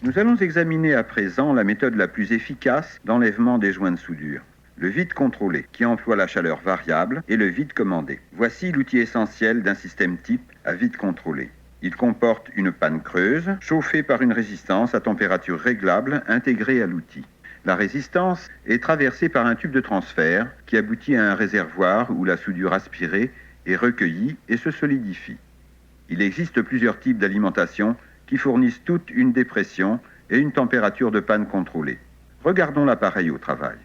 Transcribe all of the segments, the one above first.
Nous allons examiner à présent la méthode la plus efficace d'enlèvement des joints de soudure. Le vide contrôlé, qui emploie la chaleur variable, et le vide commandé. Voici l'outil essentiel d'un système type à vide contrôlé. Il comporte une panne creuse, chauffée par une résistance à température réglable intégrée à l'outil. La résistance est traversée par un tube de transfert qui aboutit à un réservoir où la soudure aspirée est recueillie et se solidifie. Il existe plusieurs types d'alimentation qui fournissent toutes une dépression et une température de panne contrôlée. Regardons l'appareil au travail.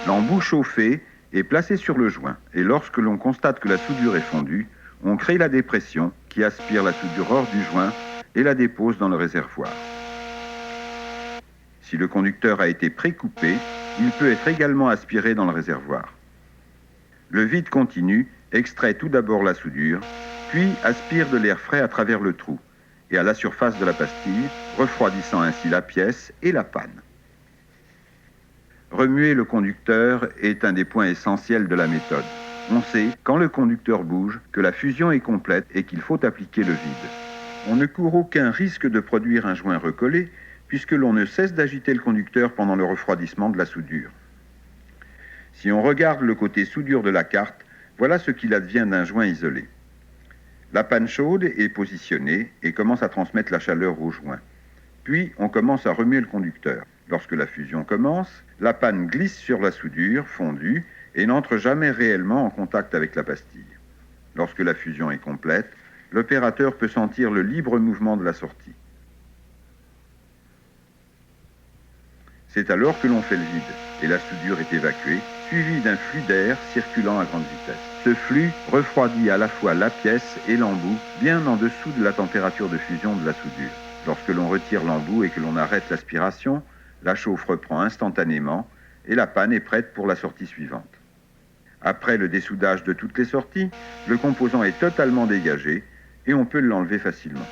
L'embout chauffé est placé sur le joint et lorsque l'on constate que la soudure est fondue, on crée la dépression qui aspire la soudure hors du joint et la dépose dans le réservoir. Si le conducteur a été précoupé, il peut être également aspiré dans le réservoir. Le vide continu extrait tout d'abord la soudure, puis aspire de l'air frais à travers le trou et à la surface de la pastille, refroidissant ainsi la pièce et la panne. Remuer le conducteur est un des points essentiels de la méthode. On sait, quand le conducteur bouge, que la fusion est complète et qu'il faut appliquer le vide. On ne court aucun risque de produire un joint recollé, puisque l'on ne cesse d'agiter le conducteur pendant le refroidissement de la soudure. Si on regarde le côté soudure de la carte, voilà ce qu'il advient d'un joint isolé. La panne chaude est positionnée et commence à transmettre la chaleur au joint. Puis, on commence à remuer le conducteur. Lorsque la fusion commence, la panne glisse sur la soudure fondue et n'entre jamais réellement en contact avec la pastille. Lorsque la fusion est complète, l'opérateur peut sentir le libre mouvement de la sortie. C'est alors que l'on fait le vide et la soudure est évacuée, suivie d'un flux d'air circulant à grande vitesse. Ce flux refroidit à la fois la pièce et l'embout bien en dessous de la température de fusion de la soudure. Lorsque l'on retire l'embout et que l'on arrête l'aspiration, la chauffe reprend instantanément et la panne est prête pour la sortie suivante. Après le dessoudage de toutes les sorties, le composant est totalement dégagé et on peut l'enlever facilement.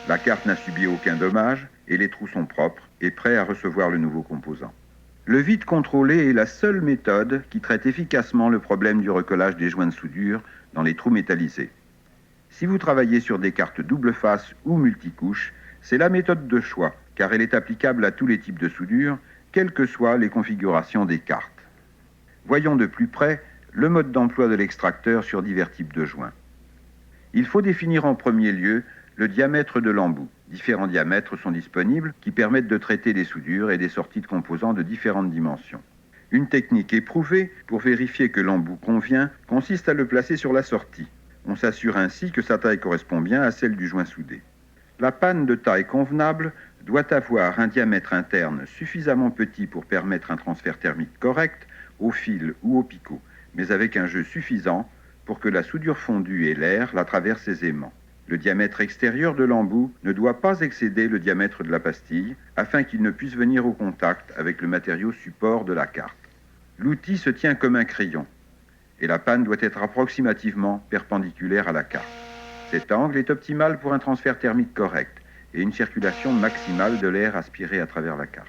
La carte n'a subi aucun dommage et les trous sont propres et prêts à recevoir le nouveau composant. Le vide contrôlé est la seule méthode qui traite efficacement le problème du recollage des joints de soudure dans les trous métallisés. Si vous travaillez sur des cartes double face ou multicouches, c'est la méthode de choix, car elle est applicable à tous les types de soudure, quelles que soient les configurations des cartes. Voyons de plus près le mode d'emploi de l'extracteur sur divers types de joints. Il faut définir en premier lieu le diamètre de l'embout. Différents diamètres sont disponibles qui permettent de traiter des soudures et des sorties de composants de différentes dimensions. Une technique éprouvée pour vérifier que l'embout convient consiste à le placer sur la sortie. On s'assure ainsi que sa taille correspond bien à celle du joint soudé. La panne de taille convenable doit avoir un diamètre interne suffisamment petit pour permettre un transfert thermique correct au fil ou au picot, mais avec un jeu suffisant pour que la soudure fondue et l'air la traversent aisément. Le diamètre extérieur de l'embout ne doit pas excéder le diamètre de la pastille afin qu'il ne puisse venir au contact avec le matériau support de la carte. L'outil se tient comme un crayon et la panne doit être approximativement perpendiculaire à la carte. Cet angle est optimal pour un transfert thermique correct et une circulation maximale de l'air aspiré à travers la carte.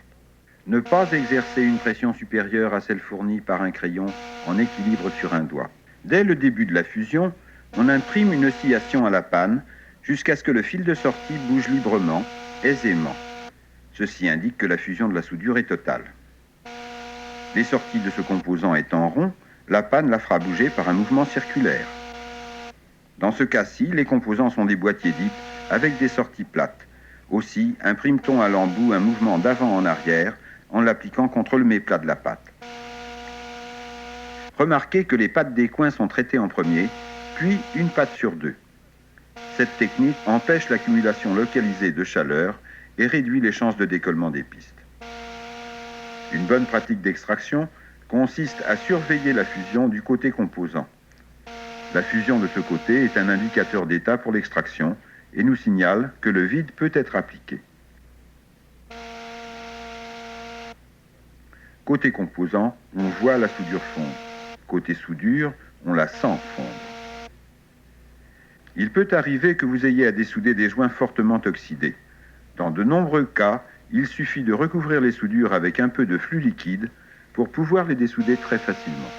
Ne pas exercer une pression supérieure à celle fournie par un crayon en équilibre sur un doigt. Dès le début de la fusion, on imprime une oscillation à la panne jusqu'à ce que le fil de sortie bouge librement, aisément. Ceci indique que la fusion de la soudure est totale. Les sorties de ce composant étant ronds, la panne la fera bouger par un mouvement circulaire. Dans ce cas-ci, les composants sont des boîtiers dips avec des sorties plates. Aussi, imprime-t-on à l'embout un mouvement d'avant en arrière en l'appliquant contre le méplat de la pâte. Remarquez que les pattes des coins sont traitées en premier, puis une patte sur deux. Cette technique empêche l'accumulation localisée de chaleur et réduit les chances de décollement des pistes. Une bonne pratique d'extraction consiste à surveiller la fusion du côté composant. La fusion de ce côté est un indicateur d'état pour l'extraction et nous signale que le vide peut être appliqué. Côté composant, on voit la soudure fondre. Côté soudure, on la sent fondre. Il peut arriver que vous ayez à dessouder des joints fortement oxydés. Dans de nombreux cas, il suffit de recouvrir les soudures avec un peu de flux liquide pour pouvoir les dessouder très facilement.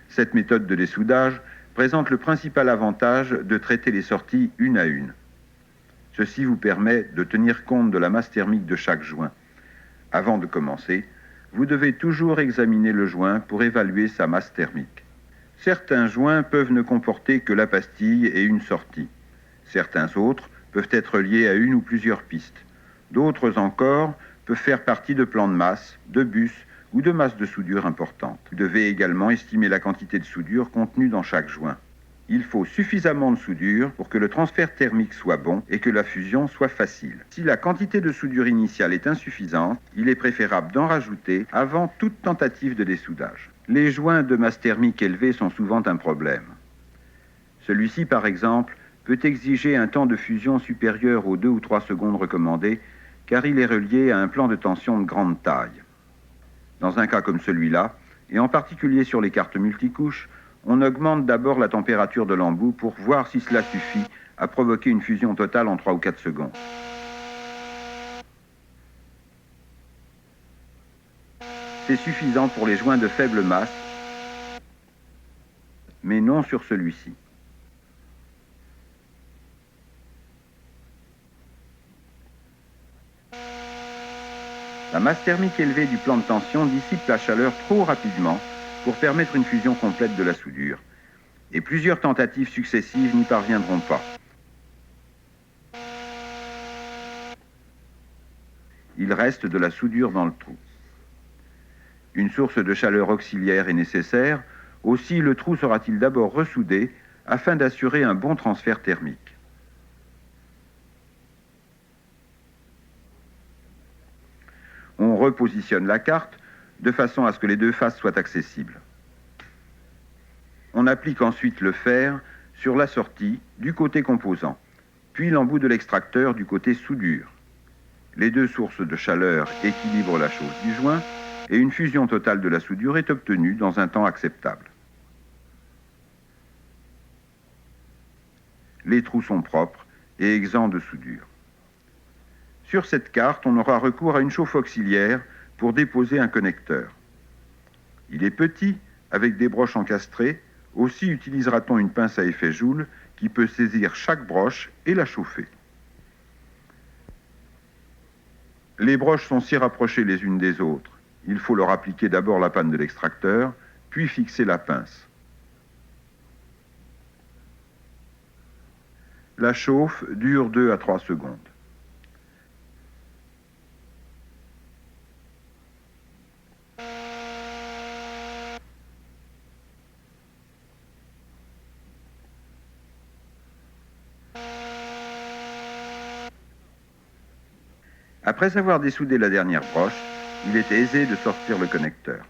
Cette méthode de dessoudage présente le principal avantage de traiter les sorties une à une. Ceci vous permet de tenir compte de la masse thermique de chaque joint. Avant de commencer, vous devez toujours examiner le joint pour évaluer sa masse thermique. Certains joints peuvent ne comporter que la pastille et une sortie. Certains autres peuvent être liés à une ou plusieurs pistes. D'autres encore peuvent faire partie de plans de masse, de bus ou de masses de soudure importantes. Vous devez également estimer la quantité de soudure contenue dans chaque joint. Il faut suffisamment de soudure pour que le transfert thermique soit bon et que la fusion soit facile. Si la quantité de soudure initiale est insuffisante, il est préférable d'en rajouter avant toute tentative de dessoudage. Les joints de masse thermique élevée sont souvent un problème. Celui-ci, par exemple, peut exiger un temps de fusion supérieur aux 2 ou 3 secondes recommandées, car il est relié à un plan de tension de grande taille. Dans un cas comme celui-là, et en particulier sur les cartes multicouches, on augmente d'abord la température de l'embout pour voir si cela suffit à provoquer une fusion totale en 3 ou 4 secondes. C'est suffisant pour les joints de faible masse, mais non sur celui-ci. La masse thermique élevée du plan de tension dissipe la chaleur trop rapidement pour permettre une fusion complète de la soudure. Et plusieurs tentatives successives n'y parviendront pas. Il reste de la soudure dans le trou. Une source de chaleur auxiliaire est nécessaire, aussi le trou sera-t-il d'abord ressoudé afin d'assurer un bon transfert thermique. On repositionne la carte de façon à ce que les deux faces soient accessibles. On applique ensuite le fer sur la sortie du côté composant, puis l'embout de l'extracteur du côté soudure. Les deux sources de chaleur équilibrent la chose du joint et une fusion totale de la soudure est obtenue dans un temps acceptable. Les trous sont propres et exempts de soudure. Sur cette carte, on aura recours à une chauffe auxiliaire pour déposer un connecteur. Il est petit, avec des broches encastrées. Aussi utilisera-t-on une pince à effet Joule qui peut saisir chaque broche et la chauffer. Les broches sont si rapprochées les unes des autres. Il faut leur appliquer d'abord la panne de l'extracteur, puis fixer la pince. La chauffe dure 2 à 3 secondes. Après avoir dessoudé la dernière broche, il est aisé de sortir le connecteur.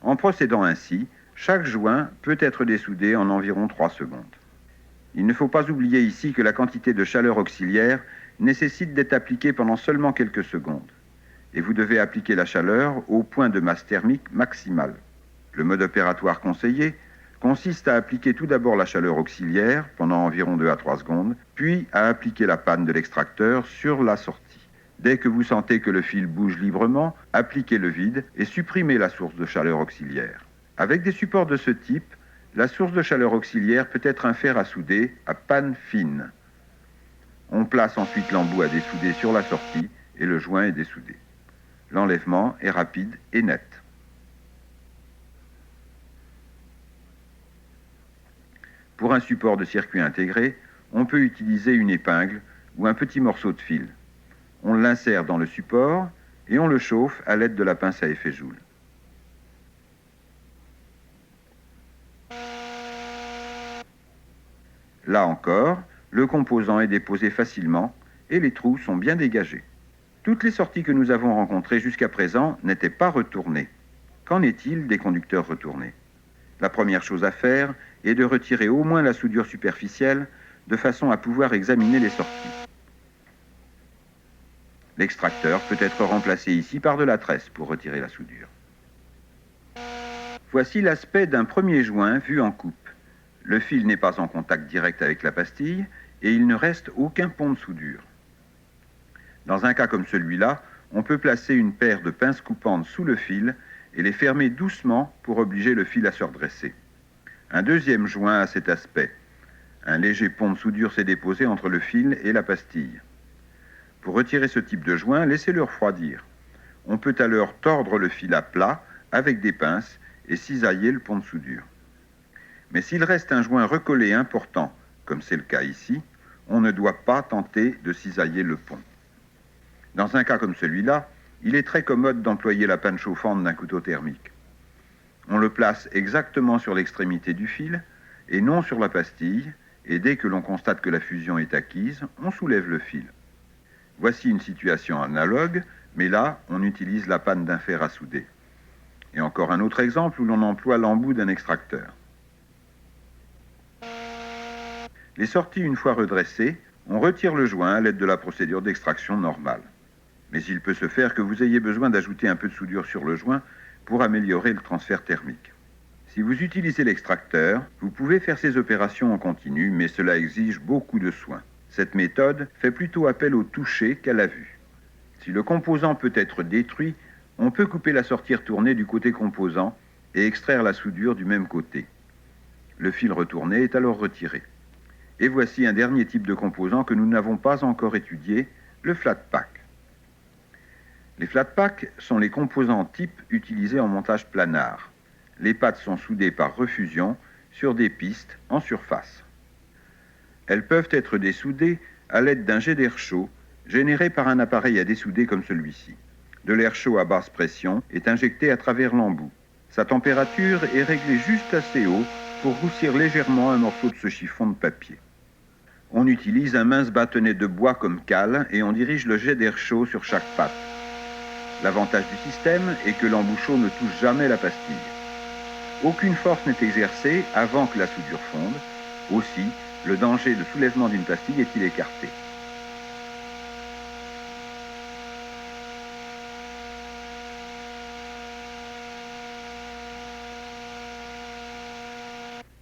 En procédant ainsi, chaque joint peut être dessoudé en environ 3 secondes. Il ne faut pas oublier ici que la quantité de chaleur auxiliaire nécessite d'être appliquée pendant seulement quelques secondes. Et vous devez appliquer la chaleur au point de masse thermique maximale. Le mode opératoire conseillé consiste à appliquer tout d'abord la chaleur auxiliaire pendant environ 2 à 3 secondes, puis à appliquer la panne de l'extracteur sur la sortie. Dès que vous sentez que le fil bouge librement, appliquez le vide et supprimez la source de chaleur auxiliaire. Avec des supports de ce type, la source de chaleur auxiliaire peut être un fer à souder à panne fine. On place ensuite l'embout à dessouder sur la sortie et le joint est dessoudé. L'enlèvement est rapide et net. Pour un support de circuit intégré, on peut utiliser une épingle ou un petit morceau de fil. On l'insère dans le support et on le chauffe à l'aide de la pince à effet Joule. Là encore, le composant est déposé facilement et les trous sont bien dégagés. Toutes les sorties que nous avons rencontrées jusqu'à présent n'étaient pas retournées. Qu'en est-il des conducteurs retournés? La première chose à faire est de retirer au moins la soudure superficielle de façon à pouvoir examiner les sorties. L'extracteur peut être remplacé ici par de la tresse pour retirer la soudure. Voici l'aspect d'un premier joint vu en coupe. Le fil n'est pas en contact direct avec la pastille et il ne reste aucun pont de soudure. Dans un cas comme celui-là, on peut placer une paire de pinces coupantes sous le fil et les fermer doucement pour obliger le fil à se redresser. Un deuxième joint a cet aspect. Un léger pont de soudure s'est déposé entre le fil et la pastille. Pour retirer ce type de joint, laissez-le refroidir. On peut alors tordre le fil à plat avec des pinces et cisailler le pont de soudure. Mais s'il reste un joint recollé important, comme c'est le cas ici, on ne doit pas tenter de cisailler le pont. Dans un cas comme celui-là, il est très commode d'employer la panne chauffante d'un couteau thermique. On le place exactement sur l'extrémité du fil et non sur la pastille, et dès que l'on constate que la fusion est acquise, on soulève le fil. Voici une situation analogue, mais là, on utilise la panne d'un fer à souder. Et encore un autre exemple où l'on emploie l'embout d'un extracteur. Les sorties une fois redressées, on retire le joint à l'aide de la procédure d'extraction normale. Mais il peut se faire que vous ayez besoin d'ajouter un peu de soudure sur le joint pour améliorer le transfert thermique. Si vous utilisez l'extracteur, vous pouvez faire ces opérations en continu, mais cela exige beaucoup de soin. Cette méthode fait plutôt appel au toucher qu'à la vue. Si le composant peut être détruit, on peut couper la sortie retournée du côté composant et extraire la soudure du même côté. Le fil retourné est alors retiré. Et voici un dernier type de composant que nous n'avons pas encore étudié, le flat pack. Les flat packs sont les composants type utilisés en montage planard. Les pattes sont soudées par refusion sur des pistes en surface. Elles peuvent être dessoudées à l'aide d'un jet d'air chaud généré par un appareil à dessouder comme celui-ci. De l'air chaud à basse pression est injecté à travers l'embout. Sa température est réglée juste assez haut pour roussir légèrement un morceau de ce chiffon de papier. On utilise un mince bâtonnet de bois comme cale et on dirige le jet d'air chaud sur chaque patte. L'avantage du système est que l'embout chaud ne touche jamais la pastille. Aucune force n'est exercée avant que la soudure fonde. Aussi, le danger de soulèvement d'une pastille est-il écarté.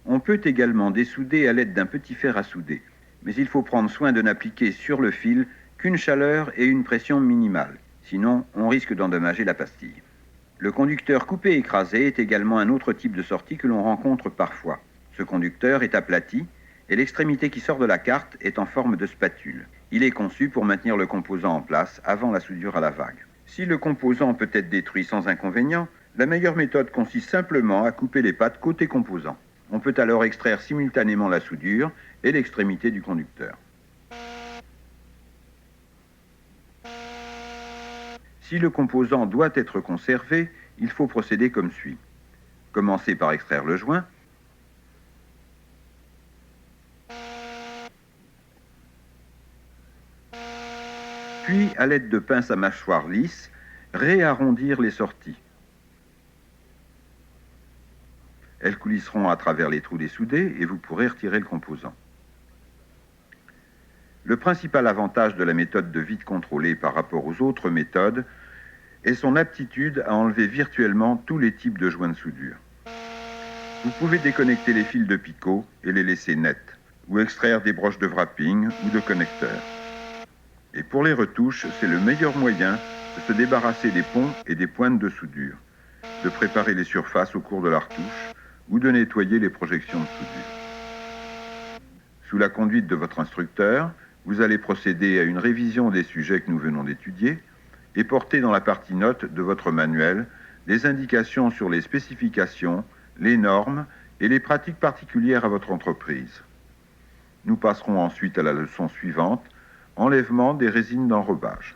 On peut également dessouder à l'aide d'un petit fer à souder, mais il faut prendre soin de n'appliquer sur le fil qu'une chaleur et une pression minimale. Sinon, on risque d'endommager la pastille. Le conducteur coupé-écrasé est également un autre type de sortie que l'on rencontre parfois. Ce conducteur est aplati et l'extrémité qui sort de la carte est en forme de spatule. Il est conçu pour maintenir le composant en place avant la soudure à la vague. Si le composant peut être détruit sans inconvénient, la meilleure méthode consiste simplement à couper les pattes côté composant. On peut alors extraire simultanément la soudure et l'extrémité du conducteur. Si le composant doit être conservé, il faut procéder comme suit. Commencer par extraire le joint. Puis, à l'aide de pinces à mâchoire lisse, réarrondir les sorties. Elles coulisseront à travers les trous dessoudés et vous pourrez retirer le composant. Le principal avantage de la méthode de vide contrôlé par rapport aux autres méthodes est son aptitude à enlever virtuellement tous les types de joints de soudure. Vous pouvez déconnecter les fils de picot et les laisser nets, ou extraire des broches de wrapping ou de connecteurs. Et pour les retouches, c'est le meilleur moyen de se débarrasser des ponts et des pointes de soudure, de préparer les surfaces au cours de la retouche ou de nettoyer les projections de soudure. Sous la conduite de votre instructeur, vous allez procéder à une révision des sujets que nous venons d'étudier et porter dans la partie notes de votre manuel des indications sur les spécifications, les normes et les pratiques particulières à votre entreprise. Nous passerons ensuite à la leçon suivante, enlèvement des résines d'enrobage.